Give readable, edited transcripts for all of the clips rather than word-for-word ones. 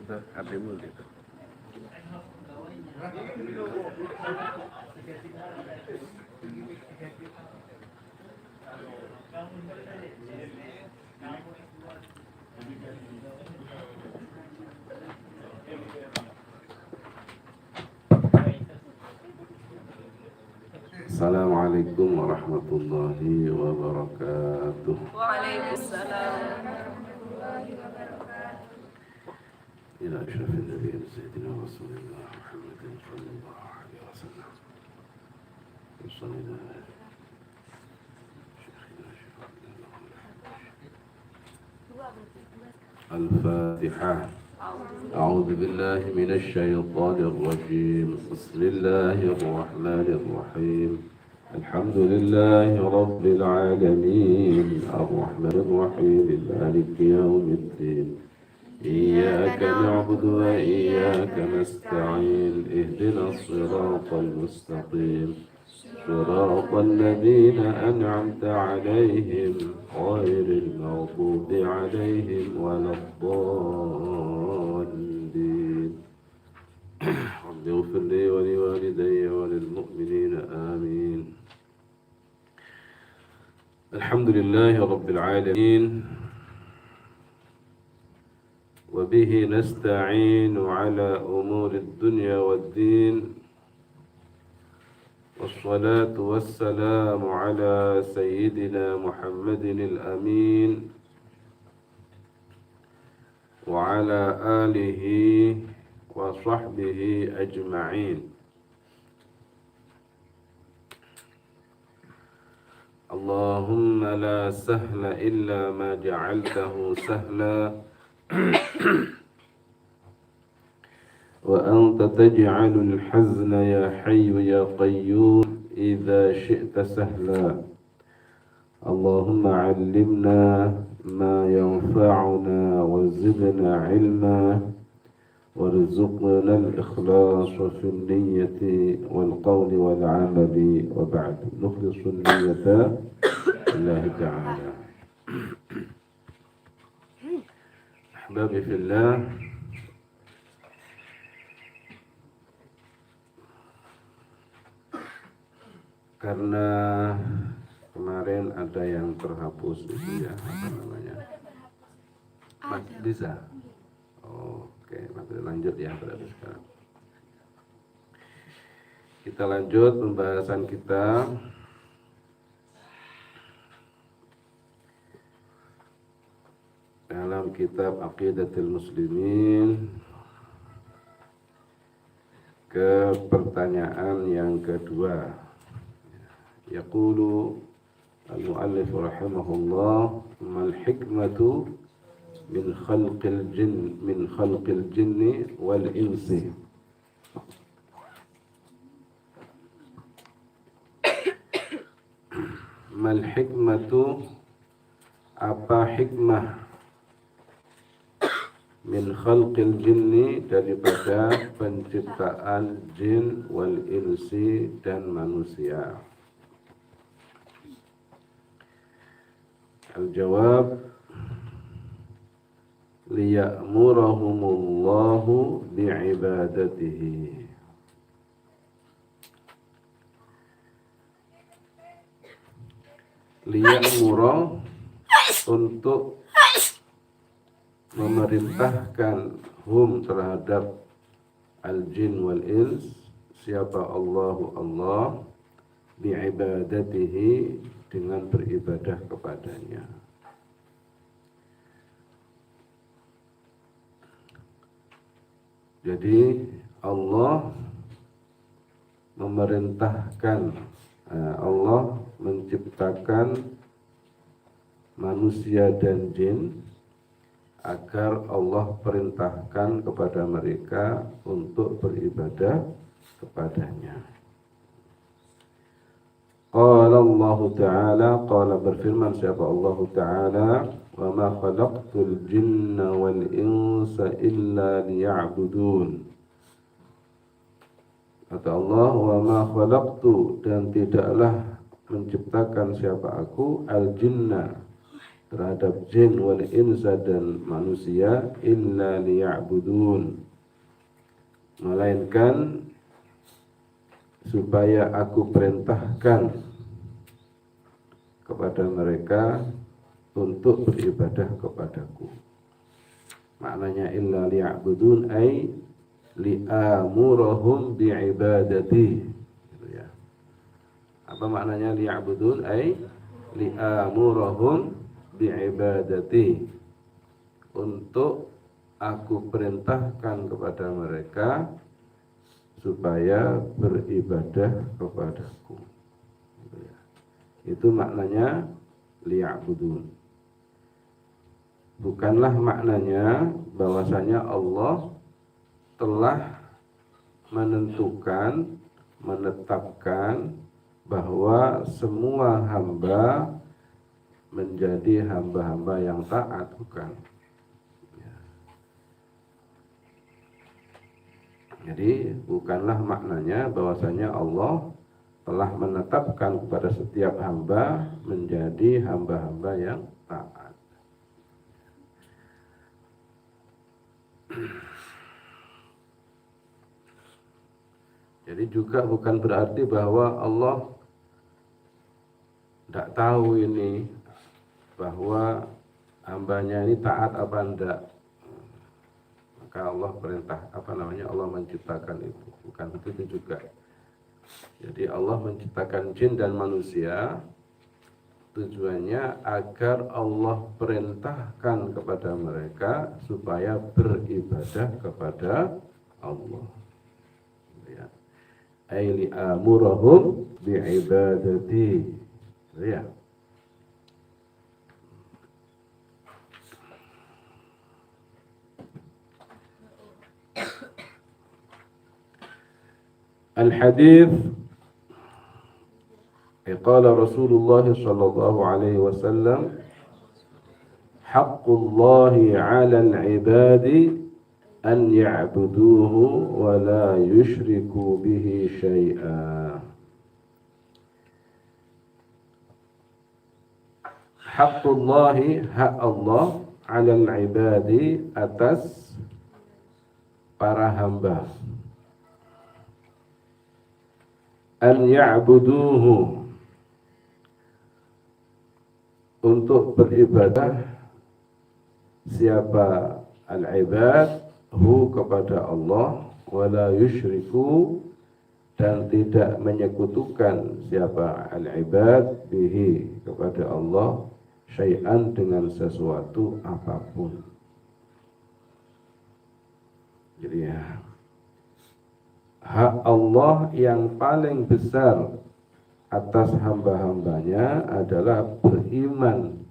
itu ademu gitu. Assalamualaikum warahmatullahi wabarakatuh. Waalaikumsalam. Ila asyrafil nabiyyin sayyidina Rasulillah Muhammadin sallallahu alaihi wasallam. Bismillah. Al-Fatihah. أعوذ بالله من الشيطان الرجيم بسم الله الرحمن الرحيم الحمد لله رب العالمين الرحمن الرحيم مالك يوم الدين إياك نعبد وإياك نستعين اهدنا الصراط المستقيم صراط الذين أنعمت عليهم غير المغضوب عليهم ولا الضالين رب اغفر لي ولوالدي وللمؤمنين آمين. الحمد لله رب العالمين وبه نستعين على أمور الدنيا والدين والصلاة والسلام على سيدنا محمد الأمين وعلى آله وصحبه أجمعين. اللهم لا سهل إلا ما جعلته سهلا وأنت تجعل الحزن يا حي يا قيوم إذا شئت سهلا. اللهم علمنا ما ينفعنا وزدنا علما وارزقنا الإخلاص في النية والقول والعمل وبعد نخلص النية لله تعالى. أحبابي في الله، karena kemarin ada yang terhapus itu ya, apa namanya? Bisa. Oke, nanti lanjut ya berarti sekarang. Kita lanjut pembahasan kita dalam kitab Aqidatul Muslimin ke pertanyaan yang kedua. Yaqulu al-muallif rahimahullah mal hikmatu min khalqil jinni wal insi. Mal hikmatu, apa hikmah min khalqil jinni, daripada penciptaan jin, wal insi, dan manusia. Al-jawab liya'murahumullahu bi'ibadatihi. Liya'mura, untuk memerintahkan, hum, terhadap al-jin wal ins, siapa Allahu Allah, bi'ibadatihi, dengan beribadah kepadanya. Jadi Allah memerintahkan, Allah menciptakan manusia dan jin agar Allah perintahkan kepada mereka untuk beribadah kepadanya. Qala Allah Ta'ala, qala, berfirman siapa Allah Ta'ala, wa ma khalaqtul jinna wal insa illa liya'budun. Kata Allah, wa ma khalaqtu, dan tidaklah menciptakan siapa aku, al jinna, terhadap jin wal insa dan manusia illa liya'budun, melainkan supaya aku perintahkan kepada mereka untuk beribadah kepadaku. Maknanya illa liya'budun ay li'amurahum bi'ibadati, gitu ya. Apa maknanya liya'budun ay li'amurahum bi'ibadati, untuk aku perintahkan kepada mereka supaya beribadah kepadaku. Gitu ya. Itu maknanya liya'budun. Bukanlah maknanya bahwasanya Allah telah menentukan, menetapkan bahwa semua hamba menjadi hamba-hamba yang taat, bukan. Jadi bukanlah maknanya bahwasanya Allah telah menetapkan kepada setiap hamba menjadi hamba-hamba yang taat. Jadi juga bukan berarti bahwa Allah tidak tahu ini bahwa hambanya ini taat apa enggak, maka Allah perintah Allah menciptakan itu. Bukan begitu juga. Jadi Allah menciptakan jin dan manusia tujuannya agar Allah perintahkan kepada mereka supaya beribadah kepada Allah. Ya. Aili amurahum bi'ibadati. Ya. Al-hadits qala Rasulullah sallallahu alaihi wasallam haqqullahi 'alal 'ibadi an ya'buduhu wa la yushriku bihi syai'a. Haqqullahi, hak Allah, 'alal 'ibadi, atas para hamba, an ya'buduhu, untuk beribadah. Siapa al-ibad? Hu, kepada Allah. Wala yushriku, dan tidak menyekutukan siapa al-ibad bihi, kepada Allah, syai'an, dengan sesuatu apapun. Jadi ya, hak Allah yang paling besar atas hamba-hambanya adalah beriman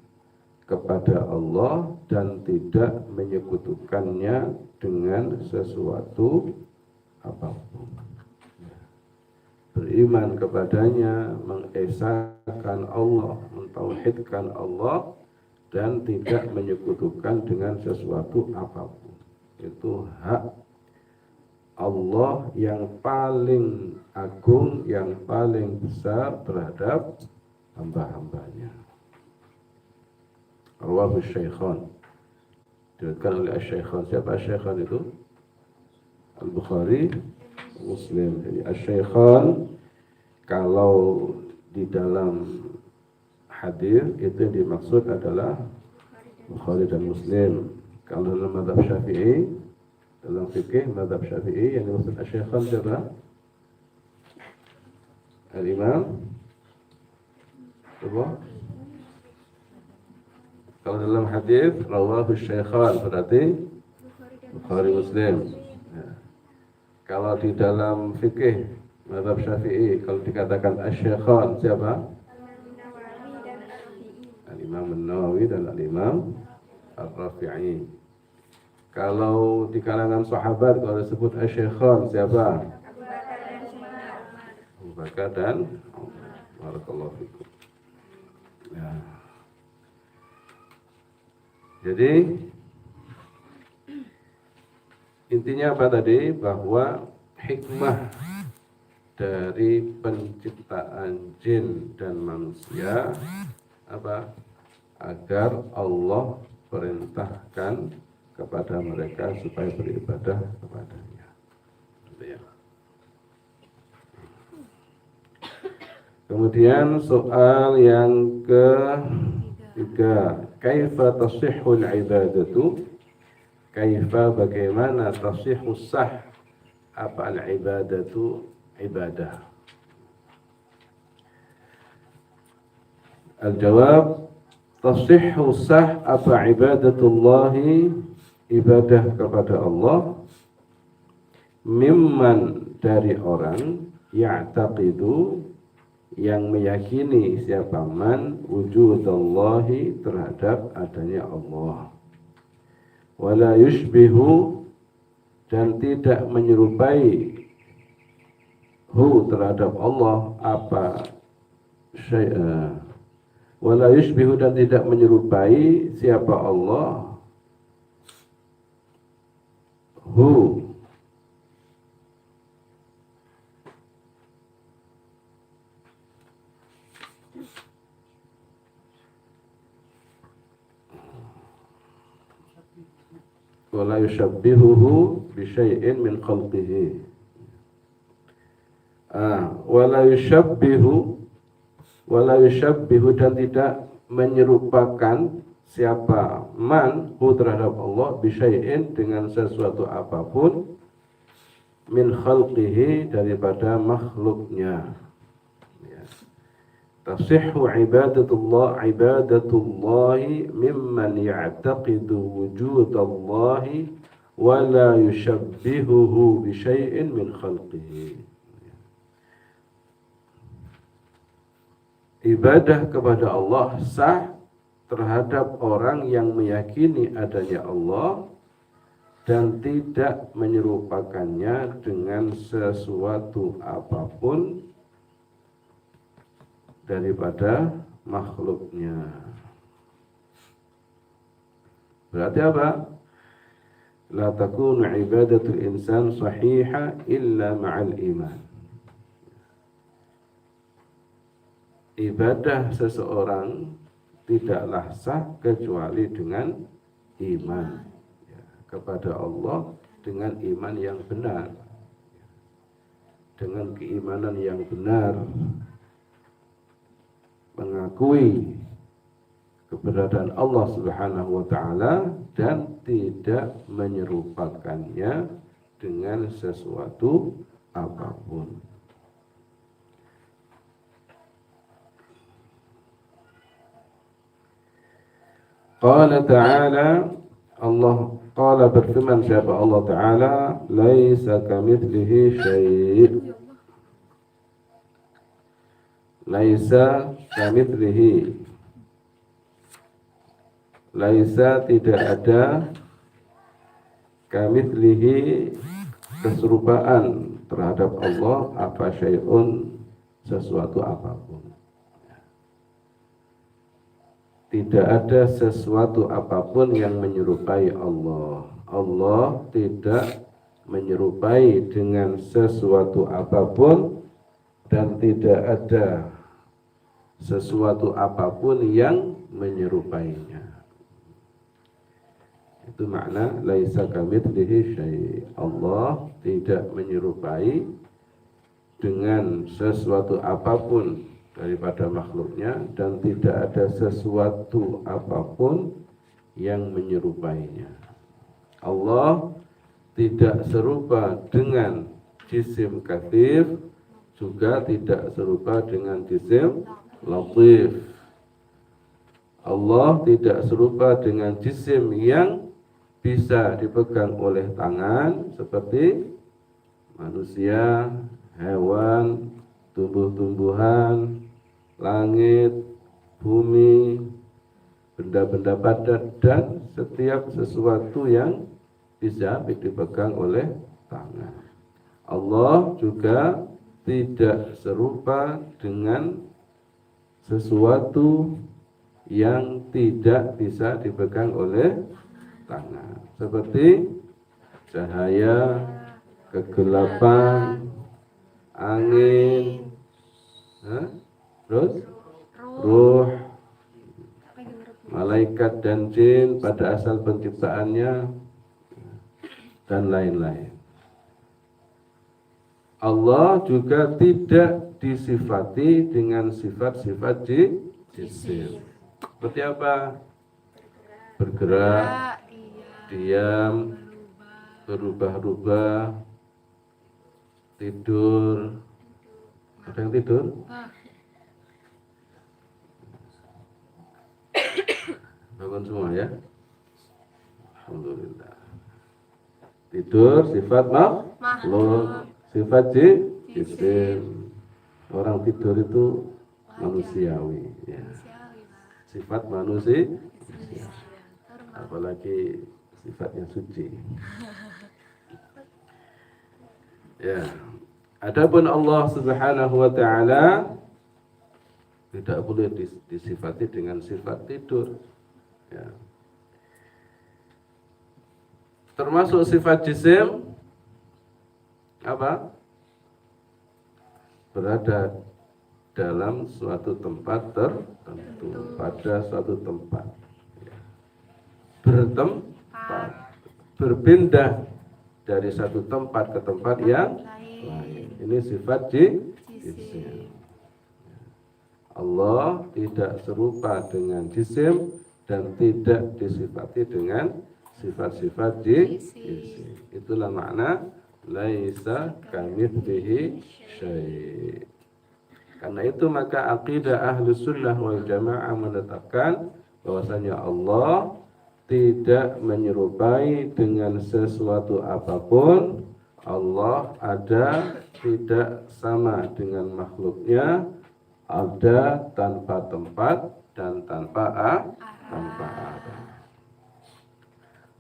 kepada Allah dan tidak menyekutukannya dengan sesuatu apapun. Beriman kepadanya, mengesahkan Allah, mentauhidkan Allah, dan tidak menyekutukan dengan sesuatu apapun. Itu hak Allah yang paling agung, yang paling besar terhadap hamba-hambanya. Rawahu Syaikhan, diriwayatkan oleh Syaikhan. Siapa Syaikhan itu? Al-Bukhari, Muslim. Jadi Syaikhan kalau di dalam hadis itu yang dimaksud adalah Bukhari dan Muslim. Kalau dalam mazhab Syafi'i, dalam fikih mazhab Syafi'i, yang dimaksud Syaikhan siapa? Al-Imam. Coba. Kalau dalam hadis rawahu Syaikhan berarti Bukhari, Muslim. Ya. Kalau di dalam fikih mazhab Syafi'i, kalau dikatakan Asy-Syaikhan siapa? Al-Imam An-Nawawi dan Al-Imam Ar-Rafi'i. Kalau di kalangan sahabat, kalau disebut Asy-Syaikhan siapa? Abu Bakar dan Umar. Barakallahu fikum. Ya. Jadi intinya apa tadi? Bahwa hikmah dari penciptaan jin dan manusia apa? agar Allah perintahkan kepada mereka supaya beribadah kepadanya. Ya. Kemudian soal yang ketiga, kaifa tasihhul ibadatu? Kaifa bagaimana tasihhus sah apa al-ibadatu ibadah? Al-jawab, tasihhu sah apa ibadatullahi ibadah kepada Allah mimman dari orang ya'taqidu yang meyakini siapa man wujudallahi terhadap adanya Allah wala yushbihu dan tidak menyerupai hu terhadap Allah apa syai'a wala yushbihu dan tidak menyerupai siapa Allah hu wala yushabbihuhu bisyai'in min khalqihi wala yushabbihu dan tidak menyerupakan siapa man hu terhadap Allah bisyai'in dengan sesuatu apapun min khalqihi daripada makhluknya. Tasihhu ibadatullahi mimman ya'taqidu wujudallahi wa la yushabbihuhu bisyai'in min khalqihi. Ibadah kepada Allah sah terhadap orang yang meyakini adanya Allah dan tidak menyerupakannya dengan sesuatu apapun daripada makhluknya. Berarti apa? La takunu ibadatul insan sahiha illa ma'al iman. Ibadah seseorang tidaklah sah kecuali dengan iman kepada Allah, dengan iman yang benar, dengan keimanan yang benar, mengakui keberadaan Allah Subhanahu wa taala dan tidak menyerupakannya dengan sesuatu apapun. Qala ta'ala, Allah qala berfirman siapa Allah Ta'ala, laisa kamitslihi syai'. Laisa kamitslihi. Laisa tidak ada kamitslihi keserupaan terhadap Allah apa syai'un sesuatu apapun. Tidak ada sesuatu apapun yang menyerupai Allah. Allah tidak menyerupai dengan sesuatu apapun dan tidak ada sesuatu apapun yang menyerupainya. Itu makna laisa kamitslihi syai'. Allah tidak menyerupai dengan sesuatu apapun daripada makhluknya dan tidak ada sesuatu apapun yang menyerupainya. Allah tidak serupa dengan jisim katsir, juga tidak serupa dengan jisim latif. Allah tidak serupa dengan jisim yang bisa dipegang oleh tangan seperti manusia, hewan, tumbuh-tumbuhan, langit, bumi, benda-benda padat dan setiap sesuatu yang bisa dipegang oleh tangan. Allah juga tidak serupa dengan sesuatu yang tidak bisa dipegang oleh tangan, seperti cahaya, kegelapan, angin, terus ruh, malaikat dan jin pada asal penciptaannya, dan lain-lain. Allah juga tidak disifati dengan sifat-sifat jisim. Seperti apa? Bergerak, diam, berubah-ubah, tidur. Ada yang tidur? Bangun semua ya. Alhamdulillah. Tidur sifat makhluk, sifat jisim. Orang tidur itu manusiawi ya. Sifat manusia, apalagi sifatnya suci. Ya. Adapun Allah Subhanahu wa taala tidak boleh disifati dengan sifat tidur. Ya. Termasuk sifat jisim apa? Berada dalam suatu tempat tertentu, pada suatu tempat. Bertempat, berpindah dari satu tempat ke tempat yang lain. Ini sifat jisim. Allah tidak serupa dengan jisim dan tidak disifati dengan sifat-sifat jisim. Itulah makna laisa kamitslihi syai'. Karena itu maka akidah Ahlus Sunnah wal Jamaah menetapkan bahwasanya Allah tidak menyerupai dengan sesuatu apapun. Allah ada tidak sama dengan makhluknya, ada tanpa tempat dan tanpa arah.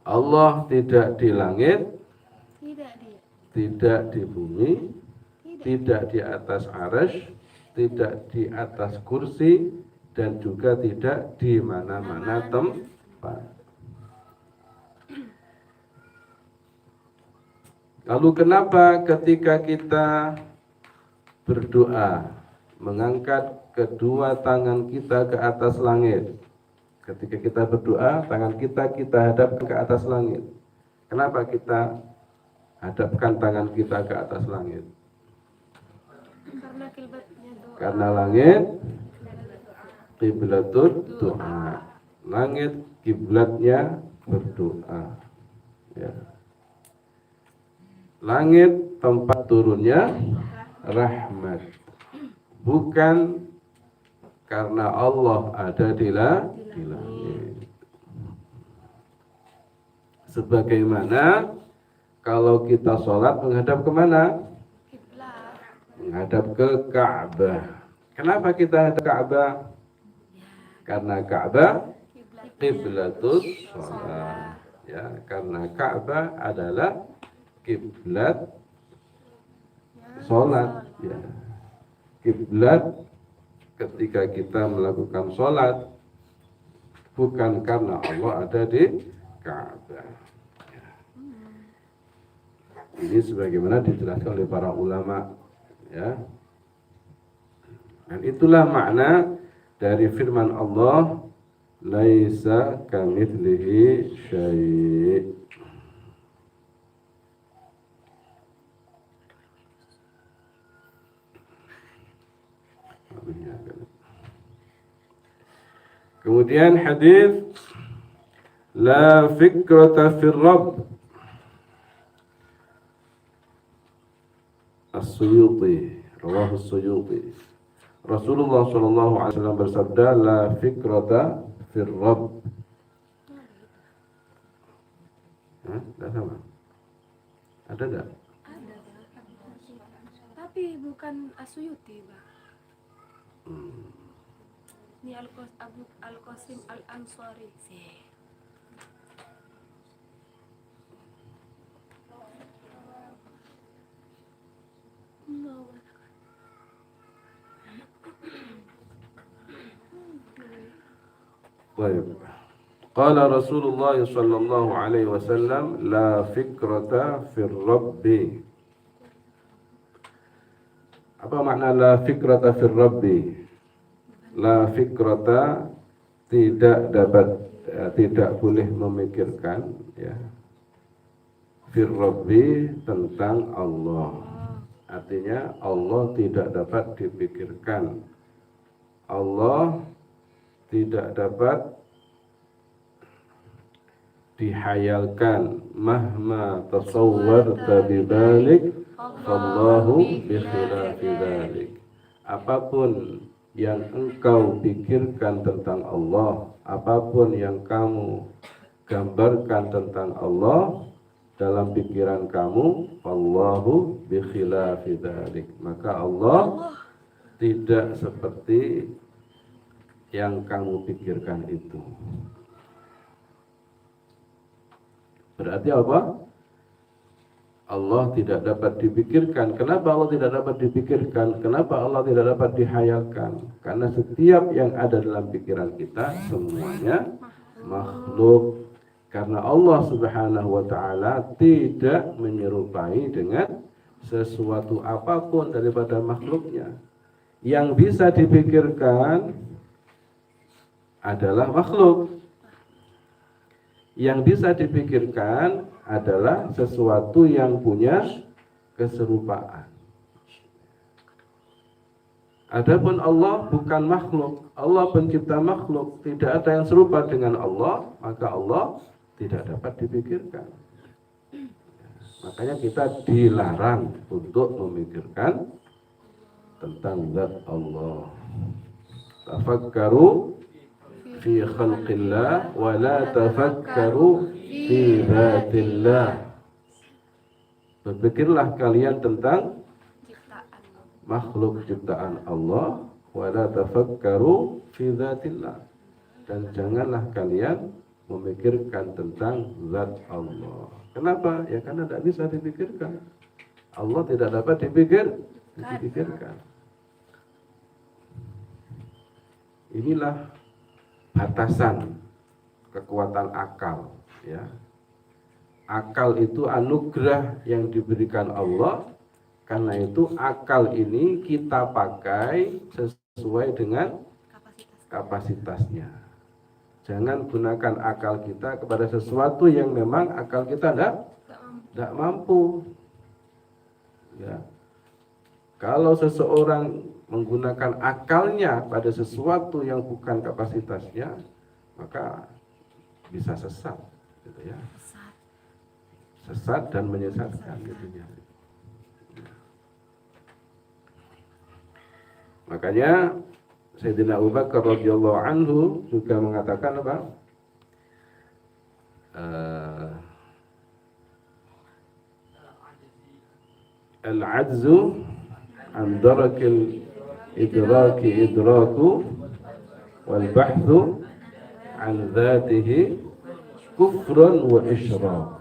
Allah tidak di langit, tidak di bumi, tidak di atas arsy, tidak di atas kursi, dan juga tidak di mana-mana tempat. Lalu kenapa ketika kita berdoa mengangkat kedua tangan kita ke atas langit? Ketika kita berdoa, tangan kita hadap ke atas langit. Kenapa kita hadapkan tangan kita ke atas langit? Karena langit kiblatul doa. Langit kiblatnya berdoa. Ya. Langit tempat turunnya rahmat. Bukan karena Allah ada di langit. Sebagaimana kalau kita sholat menghadap kemana? Menghadap ke Ka'bah. Kenapa kita hadap Ka'bah? Karena Ka'bah qiblatus sholat. Ya, karena Ka'bah adalah kiblat sholat. Ya. Kiblat ketika kita melakukan sholat, bukan karena Allah ada di Ka'bah. Ini sebagaimana dijelaskan oleh para ulama, ya. Dan itulah makna dari firman Allah, laisa kamitslihi syai'. Kemudian hadis la fikrata fir rabb, As-Suyuti, rawahu As-Suyuti. Rasulullah sallallahu alaihi wasallam bersabda, la fikrata fir rabb. Enggak sama. Ada enggak? Ada. Tapi bukan As-Suyuti, Pak. Ini Al-Qasim Al-Ansari sih. Baik. Qala Rasulullah sallallahu alaihi wasallam, la fikrata fir rabbi. Apa makna la fikrata fir rabbi? La fikrata tidak boleh memikirkan ya firrabbi tentang Allah. Artinya Allah tidak dapat dipikirkan, Allah tidak dapat dihayalkan. Mahma tasawwarta bidzalik fallahu bi khilafi dzalik. Apapun yang engkau pikirkan tentang Allah, apapun yang kamu gambarkan tentang Allah dalam pikiran kamu, fallahu bi khilafi dzalik. Maka Allah tidak seperti yang kamu pikirkan itu. Berarti apa? Allah tidak dapat dipikirkan. Kenapa Allah tidak dapat dipikirkan? Kenapa Allah tidak dapat dihayalkan? Karena setiap yang ada dalam pikiran kita semuanya makhluk. Karena Allah Subhanahu wa taala tidak menyerupai dengan sesuatu apapun daripada makhluknya. Yang bisa dipikirkan adalah makhluk. Yang bisa dipikirkan adalah sesuatu yang punya keserupaan. Adapun Allah bukan makhluk, Allah pencipta makhluk, tidak ada yang serupa dengan Allah, maka Allah tidak dapat dipikirkan. Makanya kita dilarang untuk memikirkan tentang zat Allah. Tafakkaru fi khalqillah wa la tafakkaru fi dzatillah. Berpikirlah kalian tentang makhluk ciptaan Allah, wa la tafakkaru fi dzatillah, dan janganlah kalian memikirkan tentang zat Allah. Kenapa? Ya karena tidak bisa dipikirkan. Allah tidak dapat dipikirkan. Inilah batasan kekuatan akal, ya. Akal itu anugerah yang diberikan Allah. Karena itu akal ini kita pakai sesuai dengan kapasitasnya. Jangan gunakan akal kita kepada sesuatu yang memang akal kita tidak mampu. Ya. Kalau seseorang menggunakan akalnya pada sesuatu yang bukan kapasitasnya, maka bisa sesat, gitu ya. Sesat dan menyesatkan, gitu ya. Makanya Sayyidina Abu Bakar radhiyallahu anhu juga mengatakan apa? Al-'ajzu an darakil idraki idraku wal bahthu an dhatihi kufrun wa isyrak.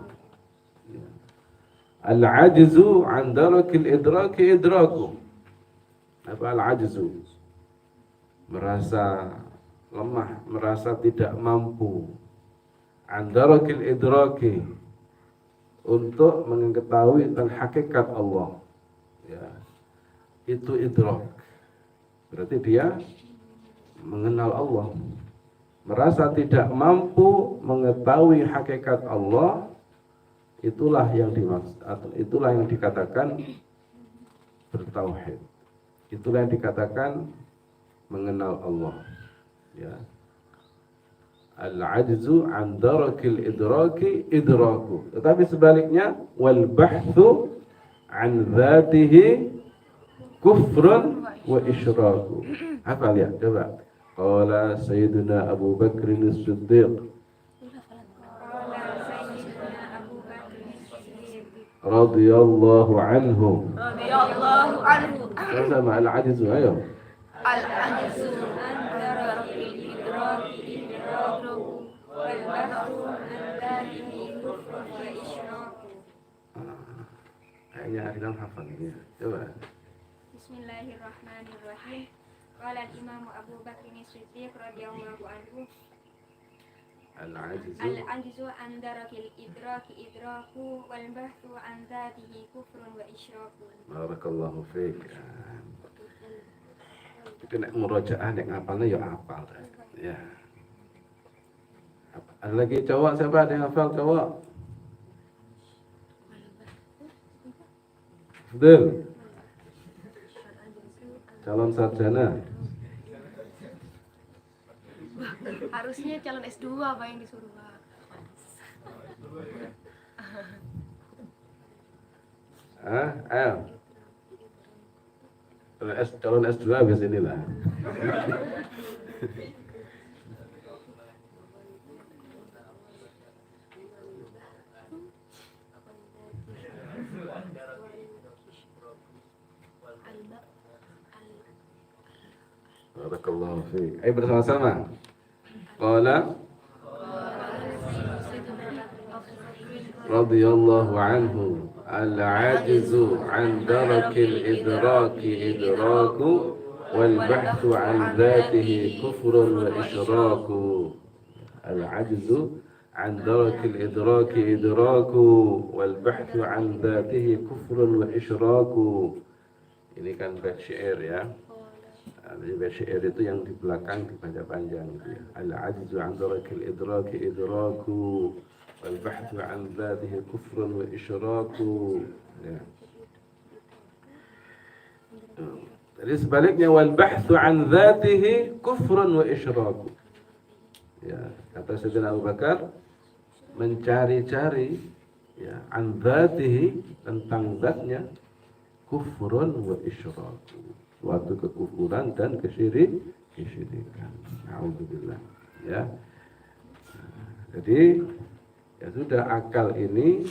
Al-'ajzu an darakil idraki idraku. Apa al-'ajzu? Merasa lemah, merasa tidak mampu. Andarakil idraki, untuk mengetahui tentang hakikat Allah. Ya. Itu idrak. Berarti dia mengenal Allah. Merasa tidak mampu mengetahui hakikat Allah, itulah yang dimaksud, atau itulah yang dikatakan bertauhid. Itulah yang dikatakan mengenal Allah, ya. Al-'ajzu an darakil idraki idraku. Tetapi sebaliknya, wal bahthu an dzatihi kufrun wa isyraku. Hafal ya, coba. Qala Sayyidina Abu Bakr as-Siddiq radhiyallahu anhu. Sama al-'ajzu, ayo. Al-'ajzu an darakil idraki idraku wal bahthu an dzatihi kufrun wa isyraku. Kayaknya Akhirnya hafal ya. Coba. Bismillahirrahmanirrahim. Qala al-Imam Abu Bakr as-Siddiq radhiyallahu anhu, Al-'ajzu an darakil idraki idraku wal bahthu an dzatihi kufrun wa isyraku. Barakallahu fiik. Itu nek murojaah nek ngapalnya ya apal. Ya. Ada lagi cowok, siapa ada yang hafal cowok? Betul. Calon sarjana. Harusnya calon S2 Pak yang disuruh Pak. Ayo. Calon S2 habis inilah. Barakallahu fiik. Ayo bersama-sama. Qala radhiyallahu anhu al-'ajzu 'an darakil idraki idraku wal bahthu 'an dzatihi kufrun wa isyraku. Al-'ajzu 'an darakil idraki idraku wal bahthu 'an dzatihi kufrun wa isyraku. Ini kan bait syair ya. Jadi bait syair itu yang di belakang dibaca panjang gitu ya. Al-'ajzu 'an darakil idraki idraku wal bahthu 'an dzatihi kufrun wa isyraku. Ya. Jadi sebaliknya wal bahthu 'an dzatihi kufrun wa isyraku. Ya, kata Sayyidina Abu Bakar, mencari-cari ya an dzatihi, tentang zatnya, kufrun wa isyraku, suatu kekufuran dan kesyirikan. Alhamdulillah ya. Jadi ya sudah, akal ini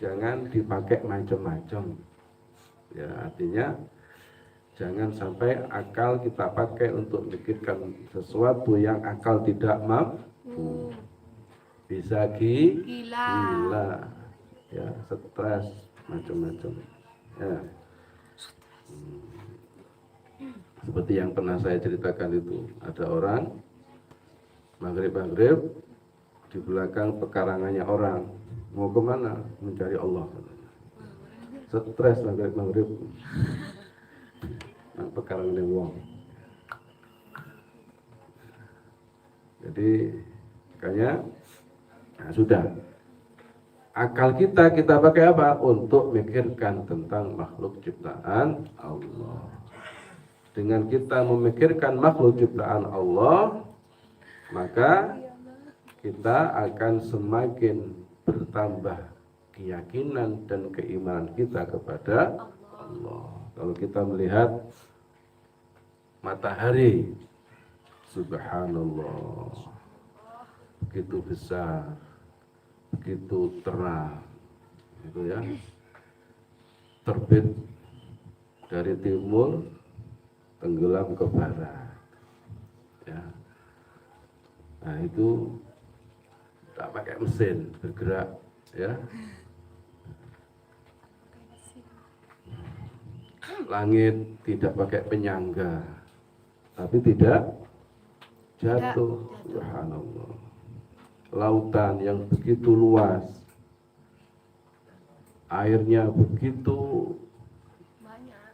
jangan dipakai macam-macam. Ya, artinya jangan sampai akal kita pakai untuk memikirkan sesuatu yang akal tidak mampu. Bisa gila, ya, stres, macam-macam. Ya. Seperti yang pernah saya ceritakan itu, ada orang maghrib di belakang pekarangannya orang, mau kemana? Mencari Allah. Stres maghrib. Pekarangannya wong. Jadi makanya sudah, akal kita pakai apa? Untuk memikirkan tentang makhluk ciptaan Allah. Dengan kita memikirkan makhluk ciptaan Allah, maka kita akan semakin bertambah keyakinan dan keimanan kita kepada Allah. Kalau kita melihat matahari, subhanallah, begitu besar, begitu terang, gitu ya, terbit dari timur, tenggelam ke barat, ya. Nah itu tak pakai mesin, bergerak, ya. Langit tidak pakai penyangga, tapi tidak jatuh, subhanallah. Lautan yang begitu luas, airnya begitu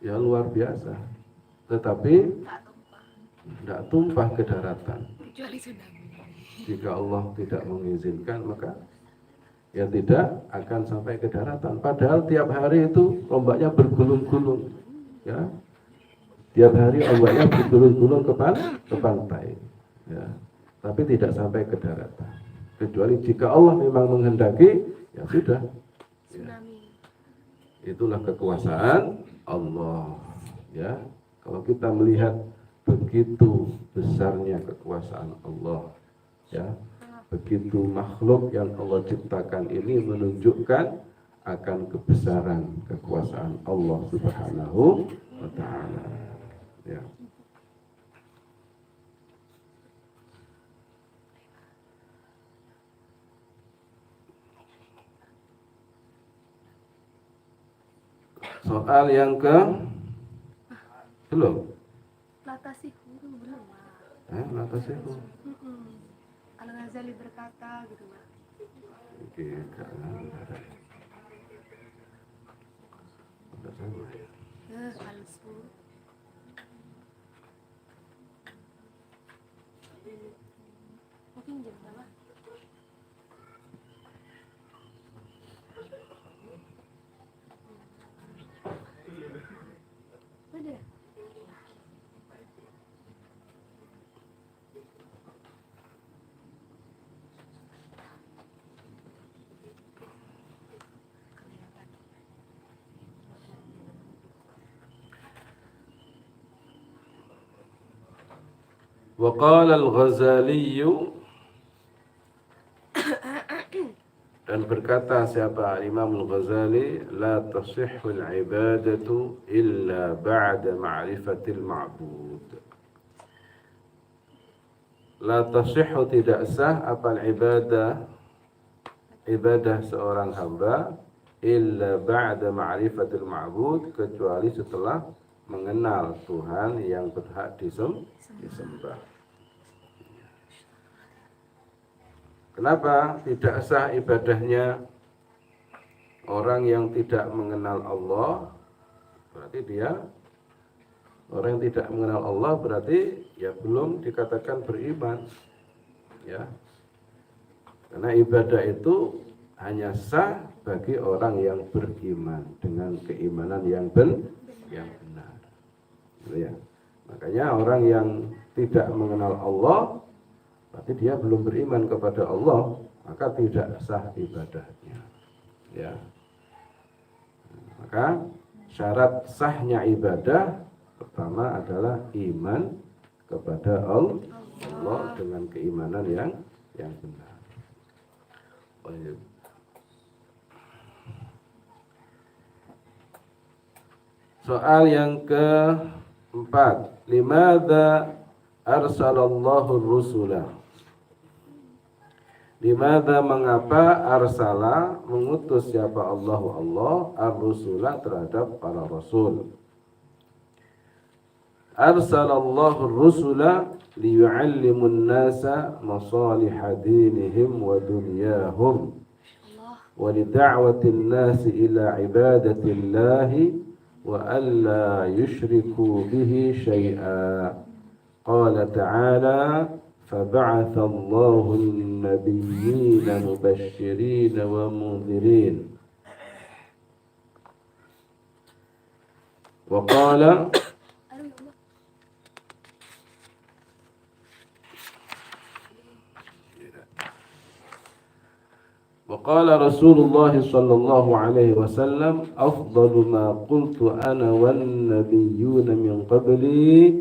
ya luar biasa, tetapi tidak tumpah ke daratan. Jika Allah tidak mengizinkan, maka ya tidak akan sampai ke daratan. Padahal tiap hari itu ombaknya bergulung-gulung, ya. Tiap hari ombaknya bergulung-gulung ke pantai, ya. Tapi tidak sampai ke daratan. Kecuali jika Allah memang menghendaki, ya sudah. Ya. Itulah kekuasaan Allah. Ya, kalau kita melihat begitu besarnya kekuasaan Allah, ya, begitu makhluk yang Allah ciptakan ini menunjukkan akan kebesaran kekuasaan Allah Subhanahu wa Ta'ala. Ya. Soal yang ke belum? Latasihu belum Pak. Latasihu. Al-Ghazali berkata gitu Pak. Oke, Al-Sur. Mungkin jam berapa? Wa qala al-Ghazali, dan berkata siapa Imam Al-Ghazali, la tasihhul ibadatu illa ba'da ma'rifatil ma'bud. La tasihhu, tidak sah apa ibadah seorang hamba illa ba'da ma'rifatil ma'bud, kecuali setelah mengenal Tuhan yang berhak disembah. Kenapa tidak sah ibadahnya orang yang tidak mengenal Allah? Berarti orang yang tidak mengenal Allah berarti ya belum dikatakan beriman. Ya. Karena ibadah itu hanya sah bagi orang yang beriman dengan keimanan yang benar. Ya. Makanya orang yang tidak mengenal Allah berarti dia belum beriman kepada Allah, maka tidak sah ibadahnya. Ya. Maka syarat sahnya ibadah pertama adalah iman kepada Allah dengan keimanan yang benar. Soal yang keempat, limadza arsalallahu rusulah? Limadza, mengapa, arsala, mengutus siapa Allah ar-rusula, terhadap para rasul. Arsalallahu rusula liyu'allimun nasa masaliha dinihim wa dunyahum wa lida'watin nasi ila ibadatillahi wa alla yushriku bihi syai'a. Qala ta'ala, فبعث الله النبيين مبشرين ومنذرين وقال رسول الله صلى الله عليه وسلم أفضل ما قلت أنا والنبيون من قبلي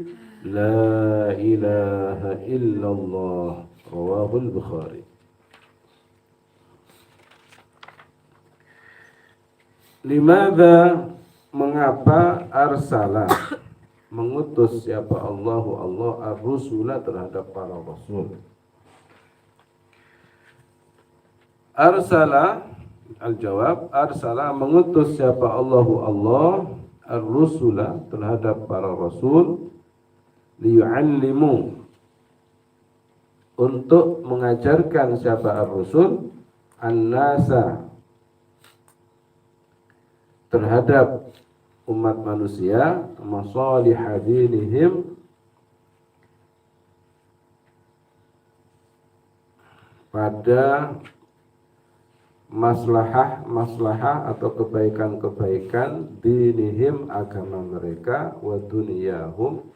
La ilaha illallah, rawahul Bukhari. Limadza, mengapa, arsala, mengutus siapa Allah ar-rusula, terhadap para rasul. Arsala, al-jawab, arsala, mengutus siapa Allah ar-rusula, terhadap para rasul, liyu'allimu, untuk mengajarkan siapa ar-rusul, an-nasa, terhadap umat manusia, masaliha dinihim, pada maslahah atau kebaikan-kebaikan dinihim, agama mereka, wa dunyahum,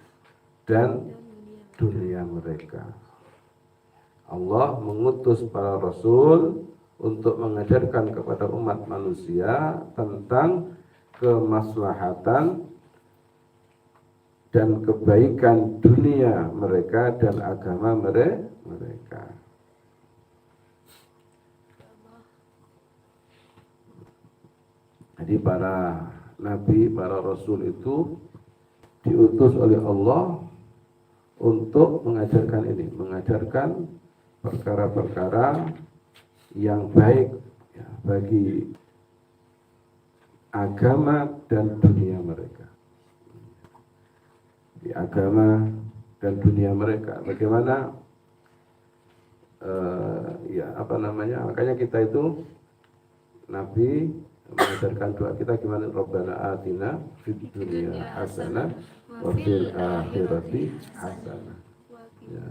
dan dunia mereka. Allah mengutus para rasul untuk mengajarkan kepada umat manusia tentang kemaslahatan dan kebaikan dunia mereka dan agama mereka. Jadi para nabi, para rasul itu diutus oleh Allah untuk mengajarkan ini, mengajarkan perkara-perkara yang baik ya, bagi agama dan dunia mereka. Di agama dan dunia mereka, bagaimana makanya kita itu Nabi mengajarkan doa kita gimana, Rabbana atina fid dunya hasanah wa fil akhirati hasanah. Ya.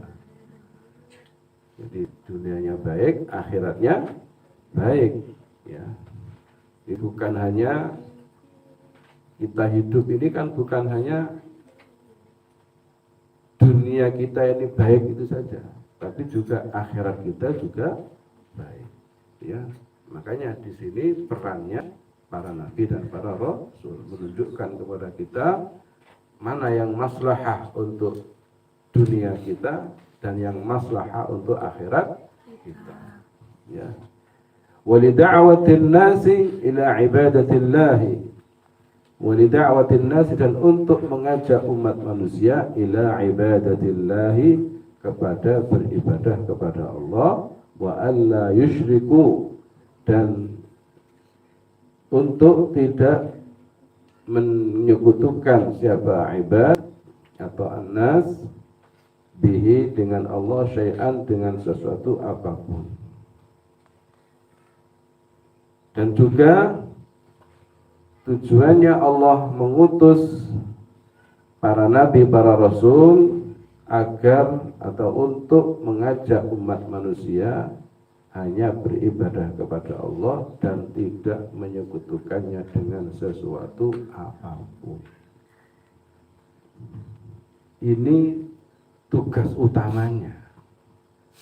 Jadi dunianya baik, akhiratnya baik. Ya. Jadi bukan hanya kita hidup ini kan bukan hanya dunia kita ini baik itu saja, tapi juga akhirat kita juga baik. Ya. Makanya di sini perannya para nabi dan para rasul menunjukkan kepada kita mana yang maslahah untuk dunia kita dan yang maslahah untuk akhirat kita. Ya. Walida'watin nasi ila ibadatillahi. Walida'watin nasi, dan untuk mengajak umat manusia ila ibadatillahi, kepada beribadah kepada Allah, wa alla yusyriku, dan untuk tidak menyekutukan siapa ibad atau annas bihi dengan Allah syai'an, dengan sesuatu apapun. Dan juga tujuannya Allah mengutus para nabi, para rasul agar atau untuk mengajak umat manusia hanya beribadah kepada Allah dan tidak menyekutukannya dengan sesuatu apapun. Ini tugas utamanya.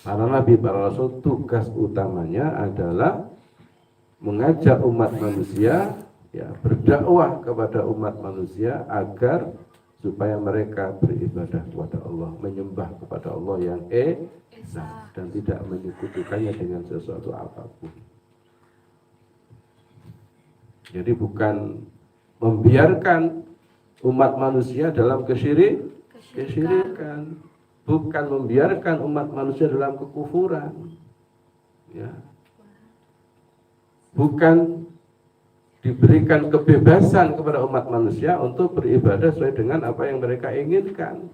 Para nabi, para rasul, tugas utamanya adalah mengajak umat manusia, ya, berdakwah kepada umat manusia agar supaya mereka beribadah kepada Allah, menyembah kepada Allah yang esa dan tidak menyekutukannya dengan sesuatu apapun. Jadi bukan membiarkan umat manusia dalam kesyirikan, bukan membiarkan umat manusia dalam kekufuran, ya. Bukan diberikan kebebasan kepada umat manusia untuk beribadah sesuai dengan apa yang mereka inginkan.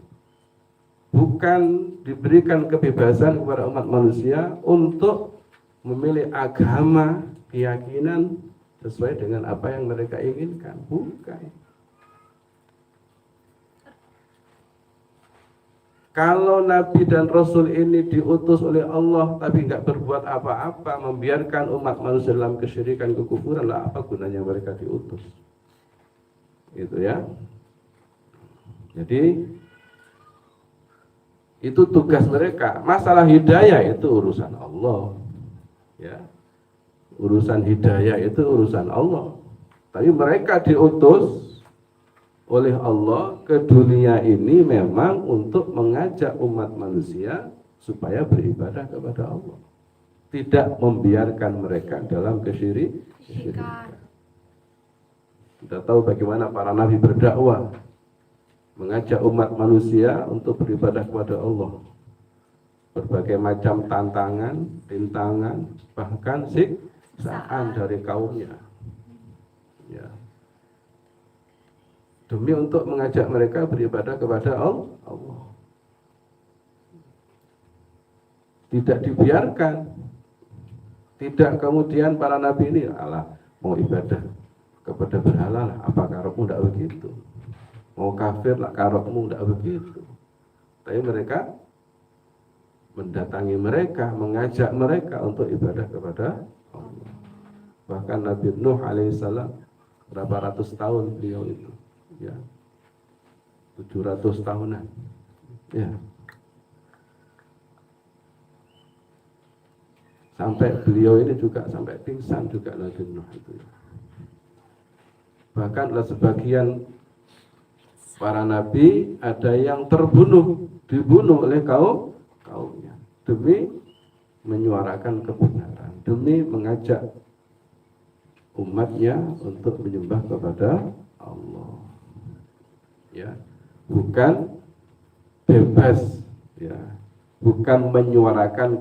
Bukan diberikan kebebasan kepada umat manusia untuk memilih agama, keyakinan sesuai dengan apa yang mereka inginkan. Bukan. Kalau Nabi dan Rasul ini diutus oleh Allah tapi nggak berbuat apa-apa, membiarkan umat manusia dalam kesyirikan, kekufuran, lah apa gunanya mereka diutus? Gitu ya. Jadi itu tugas mereka. Masalah hidayah itu urusan Allah, ya. Urusan hidayah itu urusan Allah. Tapi mereka diutus oleh Allah ke dunia ini memang untuk mengajak umat manusia supaya beribadah kepada Allah, tidak membiarkan mereka dalam kesyirikan. Kita tahu bagaimana para nabi berdakwah, mengajak umat manusia untuk beribadah kepada Allah. Berbagai macam tantangan, rintangan, bahkan siksaan dari kaumnya, ya, demi untuk mengajak mereka beribadah kepada Allah. Tidak dibiarkan. Tidak kemudian para nabi ini mau ibadah kepada berhala lah, apa karepmu, tidak begitu. Mau kafir lah, karepmu, tidak begitu. Tapi mereka mendatangi mereka, mengajak mereka untuk ibadah kepada Allah. Bahkan Nabi Nuh alaihissalam, berapa ratus tahun beliau itu, ya, 700 tahunan, ya, sampai beliau ini juga sampai pingsan juga Nabi Nuh itu. Bahkan sebagian para nabi ada yang dibunuh oleh kaumnya demi menyuarakan kebenaran, demi mengajak umatnya untuk menyembah kepada Allah. Ya, bukan bebas, ya, bukan menyuarakan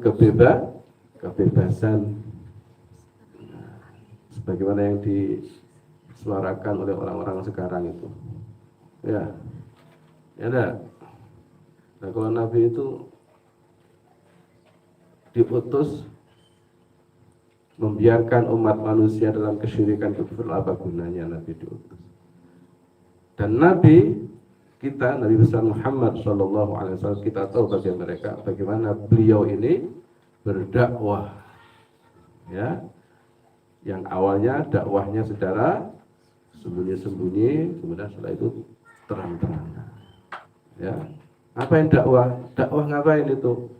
kebebasan, sebagaimana yang disuarakan oleh orang-orang sekarang itu, ya, ada. Nah, kalau Nabi itu diutus membiarkan umat manusia dalam kesyirikan, kekufuran, apa gunanya Nabi diutus? Dan Nabi kita, Nabi besar Muhammad SAW, kita tahu bagaimana beliau ini berdakwah, ya, yang awalnya dakwahnya secara sembunyi-sembunyi, kemudian setelah itu terang-terangan, ya. Apa yang dakwah? Dakwah ngapain itu?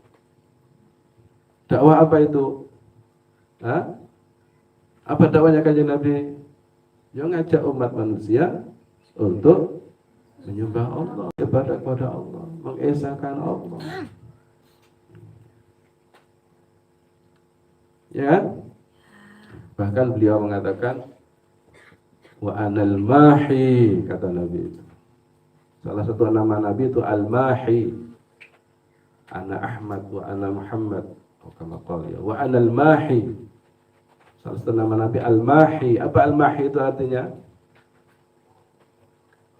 Dakwah apa itu? Hah? Apa dakwahnya Kanjeng Nabi? Yang ngajak umat manusia untuk menyembah Allah, ibadah kepada Allah, mengesahkan Allah. Ya, bahkan beliau mengatakan wa anal mahi, kata Nabi itu. Salah satu nama Nabi itu al-mahi. Ana Ahmad wa ana Muhammad. Oh, kama qala ya. Wa anal mahi. Salah satu nama Nabi al-mahi. Apa al-mahi itu artinya?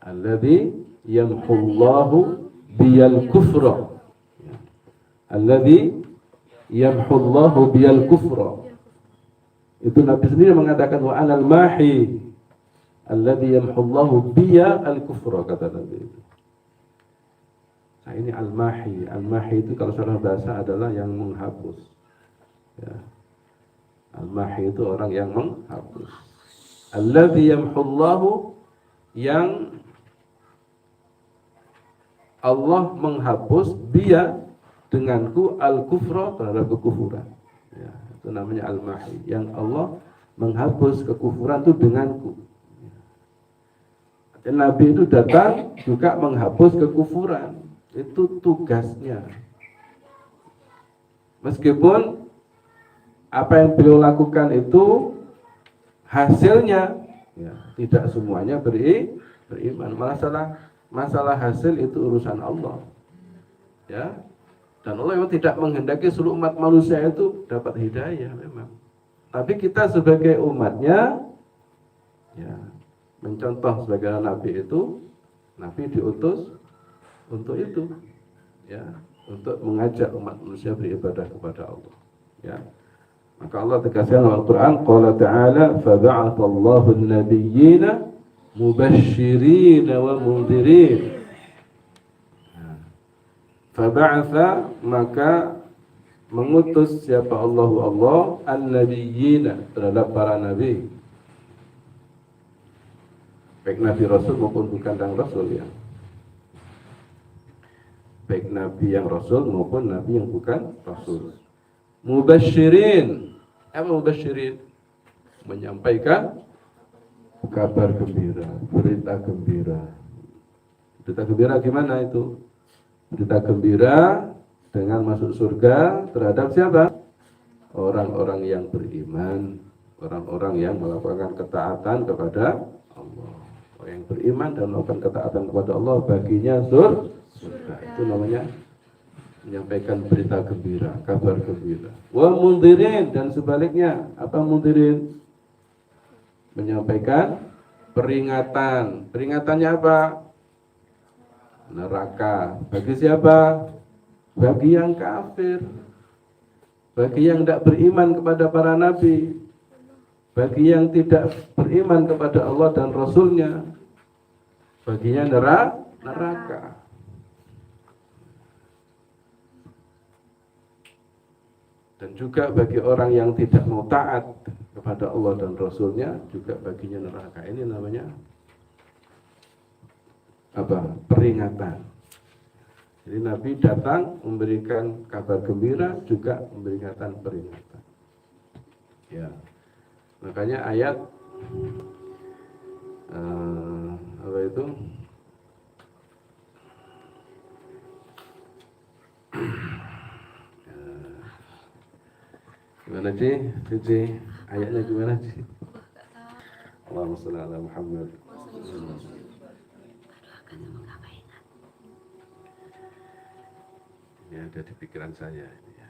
Alladzi yamhullahu biyal kufra. Alladzi yamhullahu biyal kufra. Itu Nabi sendiri mengatakan wa anal mahi alladzi yamhullahu biya al kufra, kata Nabi itu. Nah, ini al-mahi. Al-mahi itu kalau secara bahasa adalah yang menghapus. Ya. Al-mahi itu orang yang menghapus. Alladzi yamhullahu, yang Allah menghapus dia denganku al-kufra, terhadap kekufuran. Ya, itu namanya al-mahi. Yang Allah menghapus kekufuran itu denganku. Dan Nabi itu datang juga menghapus kekufuran. Itu tugasnya. Meskipun apa yang beliau lakukan itu hasilnya ya, tidak semuanya beriman. Masalah hasil itu urusan Allah. Ya. Dan Allah memang tidak menghendaki seluruh umat manusia itu dapat hidayah memang. Tapi kita sebagai umatnya ya, mencontoh sebagai Nabi itu, Nabi diutus untuk itu, ya, untuk mengajak umat manusia beribadah kepada Allah. Ya. Maka Allah tegaskan dalam Al-Quran, Qala ta'ala, فَبَعَثَ an-nabiyyina mubashshirina wa mundhirin. Faba'atha, maka mengutus siapa Allah an-nabiyyina, terhadap para nabi, baik nabi rasul maupun bukan yang rasul, ya, baik nabi yang rasul maupun nabi yang bukan rasul. Mubashirin, apa mubashirin? Menyampaikan kabar gembira, berita gembira. Berita gembira gimana itu? Berita gembira dengan masuk surga terhadap siapa? Orang-orang yang beriman, orang-orang yang melakukan ketaatan kepada Allah. Orang yang beriman dan melakukan ketaatan kepada Allah baginya surga. Itu namanya menyampaikan berita gembira, kabar gembira. Wa mundhirin, dan sebaliknya, apa mundhirin? Menyampaikan peringatan. Peringatannya apa? Neraka. Bagi siapa? Bagi yang kafir, bagi yang tidak beriman kepada para nabi, bagi yang tidak beriman kepada Allah dan Rasulnya, baginya neraka. Dan juga bagi orang yang tidak mau taat kepada Allah dan Rasulnya, juga baginya neraka. Ini namanya apa? Peringatan. Jadi Nabi datang memberikan kabar gembira, juga memberikan peringatan. Ya, makanya ayat apa itu? Gimana sih? Ayatnya gimana sih? Allahumma shalli ala Muhammad. Ini ada di pikiran saya ini ya.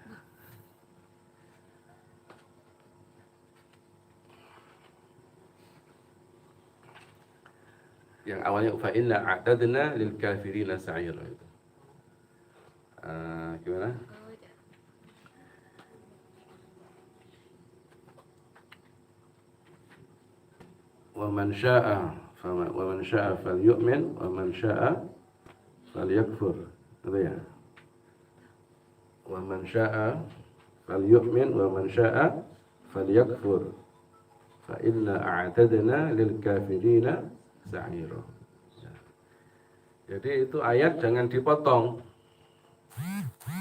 Yang awalnya fa inna a'tadna lil kafirina sa'ira itu. Gimana? Wa man syaa'a falyu'min wa man syaa'a falyakfur. Itu ya. Wa man syaa'a falyu'min wa man syaa'a falyakfur. Fa inna a'tadna lil kafirina sa'ira. Jadi itu ayat jangan dipotong.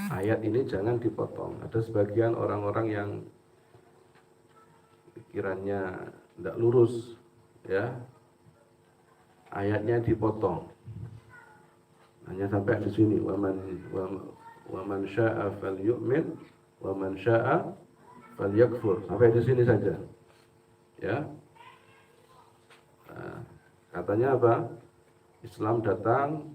Ayat ini jangan dipotong. Ada sebagian orang-orang yang pikirannya tidak lurus, ya, ayatnya dipotong. Hanya sampai di sini, wa man syaa'a falyu'min wa man syaa'a falyakfur. Sampai di sini saja. Ya. Nah, katanya apa? Islam datang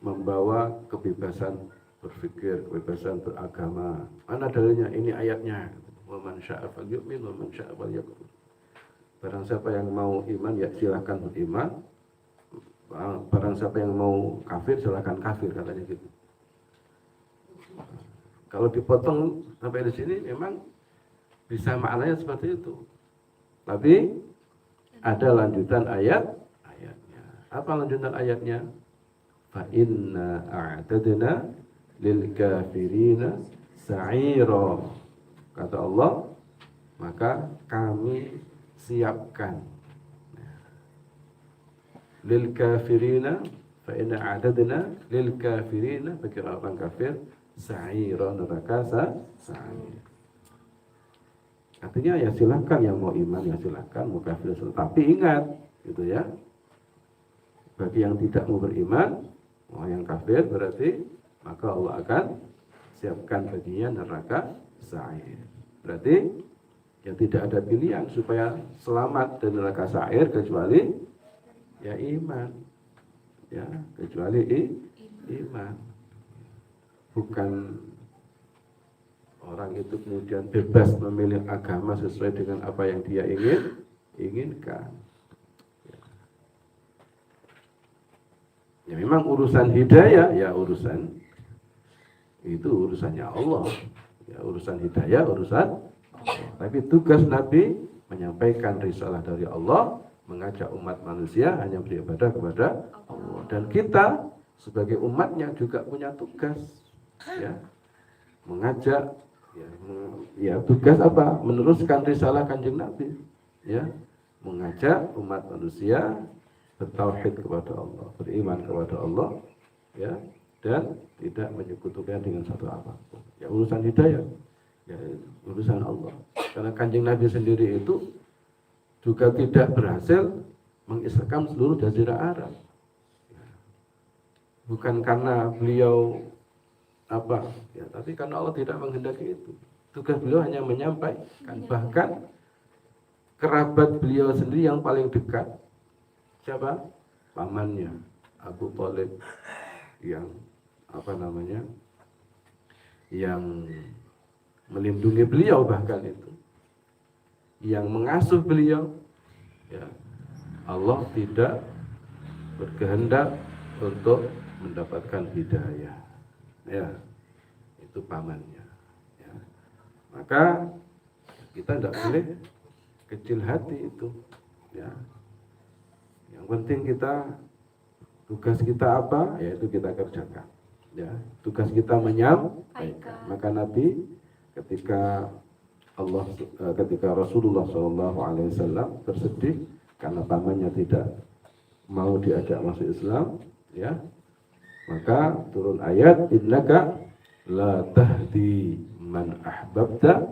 membawa kebebasan berpikir, kebebasan beragama. Mana dalilnya? Ini ayatnya. Wa man syaa'a falyu'min wa man syaa'a falyakfur. Barang siapa yang mau iman ya silakan beriman. Barang siapa yang mau kafir silakan kafir, katanya gitu. Kalau dipotong sampai di sini memang bisa maknanya seperti itu. Tapi ada lanjutan ayatnya. Apa lanjutan ayatnya? Fa inna a'tadna lil kafirina sa'ira. Kata Allah, maka kami siapkan lil kafirina, fa inna a'tadna lil kafirina, bagi orang kafir, sa'ira, neraka sa'ir. Artinya ya silakan yang mau iman ya silakan, mau kafir silakan. Tapi ingat gitu ya, bagi yang tidak mau beriman, mau yang kafir, berarti maka Allah akan siapkan baginya neraka sa'ir. Berarti ya tidak ada pilihan supaya selamat dari neraka sa'ir kecuali ya iman. Ya, kecuali iman. Bukan orang itu kemudian bebas memilih agama sesuai dengan apa yang dia inginkan. Ya memang urusan hidayah, ya urusan itu urusannya Allah. Ya urusan hidayah, urusan Allah. Tapi tugas Nabi menyampaikan risalah dari Allah, mengajak umat manusia hanya beribadah kepada Allah. Dan kita sebagai umatnya juga punya tugas, ya, mengajak, ya tugas apa? Meneruskan risalah Kanjeng Nabi, ya, mengajak umat manusia bertauhid kepada Allah, beriman kepada Allah, ya, dan tidak menyekutukan dengan satu apapun. Ya urusan hidayah, ya urusan Allah. Karena Kanjeng Nabi sendiri itu juga tidak berhasil mengislamkan seluruh jazirah Arab. Bukan karena beliau apa, ya, tapi karena Allah tidak menghendaki itu. Tugas beliau hanya menyampaikan. Bahkan kerabat beliau sendiri yang paling dekat, siapa? Pamannya, Abu Thalib, yang apa namanya, yang melindungi beliau, bahkan itu yang mengasuh beliau, ya, Allah tidak berkehendak untuk mendapatkan hidayah, ya, itu pamannya, ya. Maka kita tidak boleh kecil hati itu, ya. Yang penting kita, tugas kita apa, yaitu kita kerjakan, ya. Tugas kita menyampaikan. Maka Nabi ketika Rasulullah SAW bersedih karena pamannya tidak mau diajak masuk Islam, ya, maka turun ayat, innaka la tahdi man ahbabta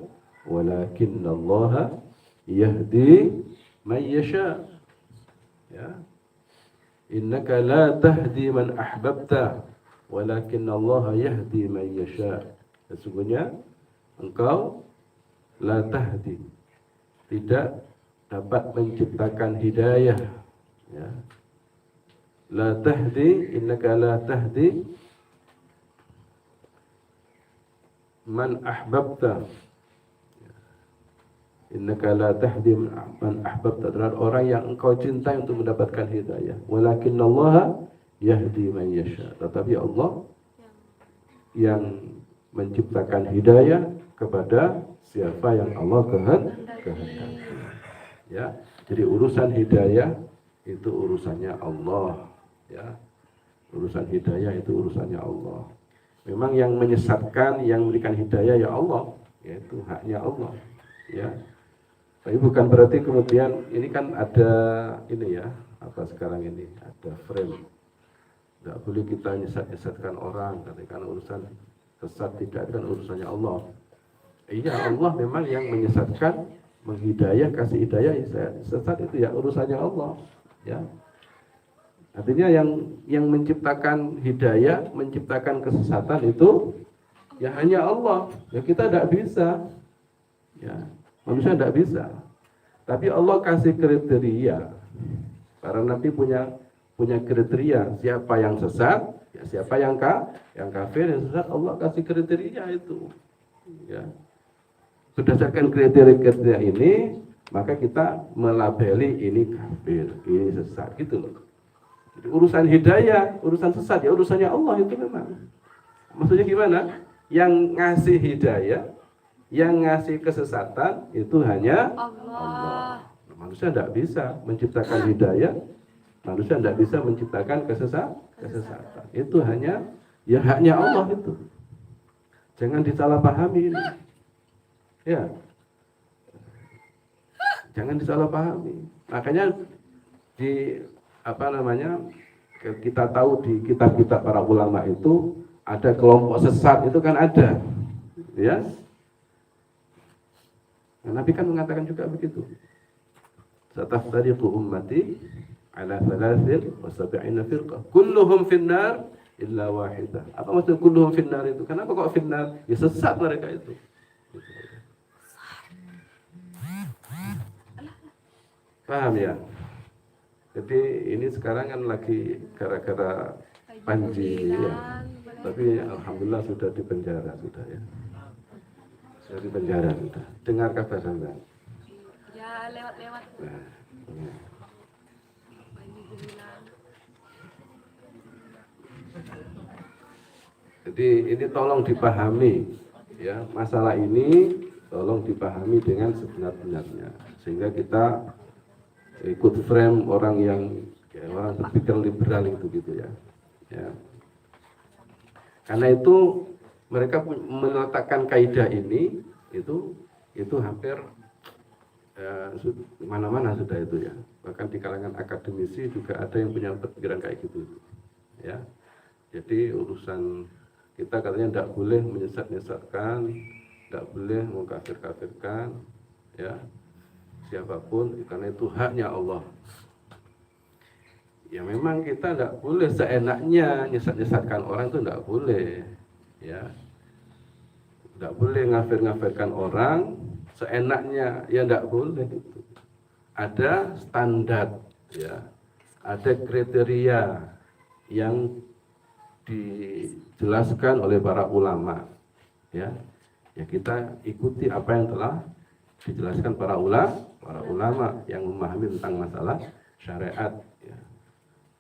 walakinallaha yahdi man yasha. Ya, innaka la tahdi man ahbabta walakinallaha yahdi man yasha. Sesungguhnya engkau la tahdi, tidak dapat menciptakan hidayah, ya. La tahdi, innaka la tahdi man ahbabta, innaka la tahdi man ahbabta, adalah orang yang engkau cintai untuk mendapatkan hidayah. Walakinallaha yahdi man yasha, tetapi Allah yang menciptakan hidayah kepada siapa yang Allah kehendaki. Ya, jadi urusan hidayah itu urusannya Allah, ya. Urusan hidayah itu urusannya Allah. Memang yang menyesatkan, yang memberikan hidayah ya Allah, yaitu haknya Allah, ya. Tapi bukan berarti kemudian ini kan ada ini ya, apa sekarang ini ada frame. Tidak boleh kita nyesat-nyesatkan orang, karena urusan sesat tidak, kan urusannya Allah. Iya, Allah memang yang menyesatkan, menghidayah, kasih hidayah. Sesat itu ya urusannya Allah, ya. Artinya yang menciptakan hidayah, menciptakan kesesatan itu ya hanya Allah. Ya kita tidak bisa. Ya, manusia tidak bisa. Tapi Allah kasih kriteria. Para nabi punya kriteria, siapa yang sesat, ya siapa yang kafir, yang sesat, Allah kasih kriteria itu. Ya. Berdasarkan kriteria ini, maka kita melabeli ini kafir, ini sesat, gitu loh. Jadi urusan hidayah, urusan sesat, ya urusannya Allah itu memang. Maksudnya gimana? Yang ngasih hidayah, yang ngasih kesesatan itu hanya Allah. Manusia tidak bisa menciptakan hidayah, manusia tidak bisa menciptakan kesesatan. Itu hanya ya haknya Allah itu. Jangan disalahpahami ini. Ya. Jangan disalahpahami. Makanya kita tahu di kitab-kitab para ulama itu ada kelompok sesat itu kan ada. Ya. Nah, Nabi kan mengatakan juga begitu. Sataftariqu ummati ala 73 firqah kulluhum finnar illa wahidah. Apa maksud kulluhum finnar itu? Kenapa kok finnar? Ya sesat mereka itu. Paham ya? Jadi ini sekarang kan lagi gara-gara Panji ya. Tapi alhamdulillah sudah di penjara sudah ya. Sudah di penjara sudah. Dengar kabar Anda? Ya lewat-lewat. Nah, ya. Jadi ini tolong dipahami ya, masalah ini tolong dipahami dengan sebenar-benarnya sehingga kita ikut frame orang yang orang berpikir liberal itu gitu ya. Ya. Karena itu mereka meletakkan kaidah ini itu hampir mana-mana sudah itu ya. Bahkan di kalangan akademisi juga ada yang punya pikiran kayak gitu. Ya. Jadi urusan kita katanya tidak boleh menyesat-nyesatkan, tidak boleh mengkafir-kafirkan, ya siapapun, karena itu haknya Allah. Ya memang kita tidak boleh seenaknya nyesat-nyesatkan orang itu tidak boleh, ya tidak boleh ngafir-ngafirkan orang seenaknya, ya tidak boleh itu. Ada standar, ya ada kriteria yang dijelaskan oleh para ulama, ya kita ikuti apa yang telah dijelaskan para ulama yang memahami tentang masalah syariat, ya.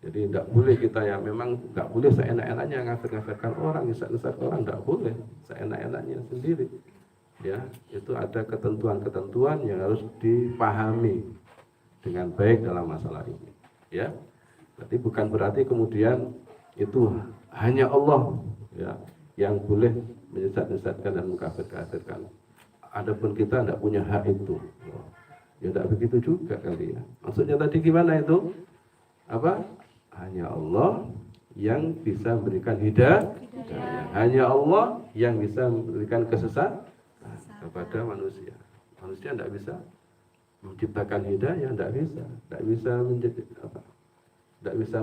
Jadi tidak boleh kita ya memang tidak boleh seenak-enaknya ngafir-ngafirkan orang, nyesat-nyesat orang, tidak boleh seenak-enaknya sendiri, ya itu ada ketentuan-ketentuan yang harus dipahami dengan baik dalam masalah ini, ya. Tapi bukan berarti kemudian itu hanya Allah ya yang boleh menyesat-nyesatkan dan mengkafir-kafirkan. Adapun kita tidak punya hak itu. Ya tidak begitu juga kali ya. Maksudnya tadi gimana itu? Apa? Hanya Allah yang bisa memberikan hidayah. Hanya Allah yang bisa memberikan kesesatan kepada manusia. Manusia tidak bisa menciptakan hidayah, tidak bisa. Tidak bisa menjadi apa? Tidak bisa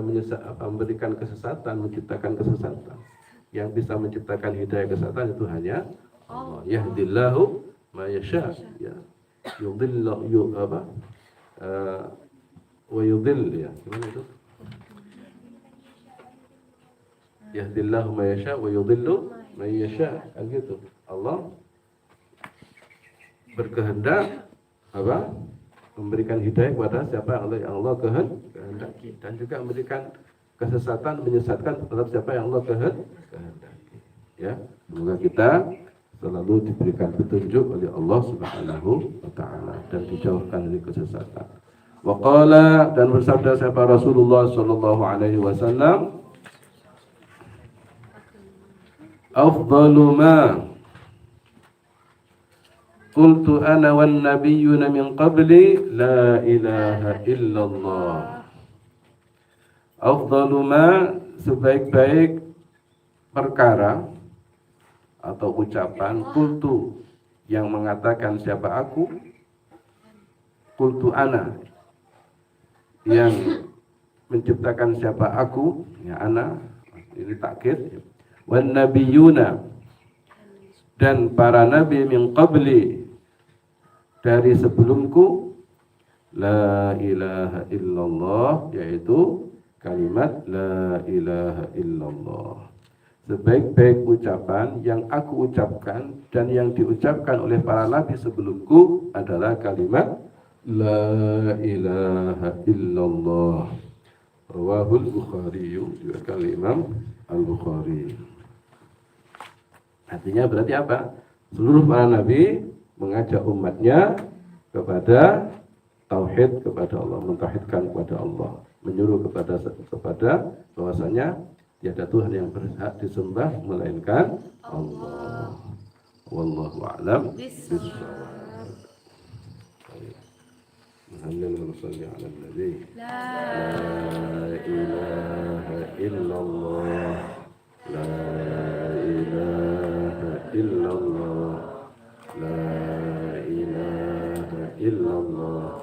memberikan kesesatan, menciptakan kesesatan. Yang bisa menciptakan hidayah kesesatan itu hanya Allah. Yahdillahu ma yasha. Ya. Yudhillu wa yudhill ya. Gimana itu? Yahdillahu ma yasha wa yudhillu ma yasha. Kan gitu. Allah berkehendak apa? Memberikan hidayah kepada siapa yang Allah kehendaki, dan juga memberikan kesesatan, menyesatkan terhadap siapa yang Allah kehendaki. Ya, semoga kita selalu diberikan petunjuk oleh Allah Subhanahu wa taala dan dijauhkan dari kesesatan. Wa qala, dan bersabda siapa Rasulullah sallallahu alaihi wasallam, afdalu ma qultu ana wan nabiyyuna min qabli la ilaha illallah. Afdalu ma, sebaik-baik perkara atau ucapan, qultu yang mengatakan siapa aku, qultu ana yang menciptakan siapa aku, ya ana, ini takkid. Wan nabiyuna, dan para nabi min qabli, dari sebelumku, la ilaha illallah, yaitu kalimat la ilaha illallah. Sebaik-baik ucapan yang aku ucapkan dan yang diucapkan oleh para nabi sebelumku adalah kalimat la ilaha illallah. Rawahul Bukhari, juga Imam Al-Bukhari. Artinya berarti apa? Seluruh para nabi mengajak umatnya kepada tauhid kepada Allah, mentauhidkan kepada Allah, menyuruh kepada bahwasanya tiada Tuhan yang berhak disembah melainkan Allah. Wallahu a'lam bishawab. Alhamdulillah, shalli ala nabi. La ilaha illallah. La ilaha illallah. La ilaha illallah.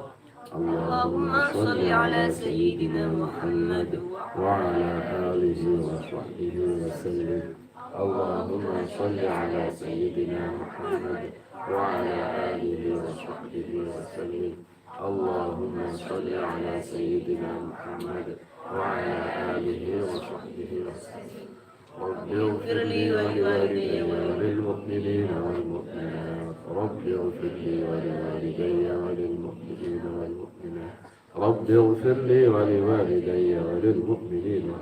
Allahumma shalli ala sayyidina Muhammad wa ala alihi wa sahbihi wa sallim. Allahumma shalli ala sayyidina Muhammad wa ala alihi wa sahbihi wa sallim. Allahumma shalli ala sayyidina Muhammad wa ala alihi wa sahbihi wa sallim. Rabbi ighfir li wa liwalidayya wa lil mu'minina wal mu'minat. Rabbi ighfir li wa liwalidayya wa lil mu'minina wal mu'minat. Rabbi ighfir li wa liwalidayya wa lil mu'minina.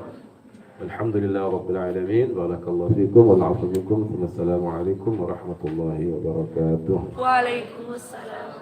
Alhamdulillah rabbil alamin. Barakallahu fikum wal 'afwu minkum. Wassalamu alaikum warahmatullahi wabarakatuh. Waalaikumsalam.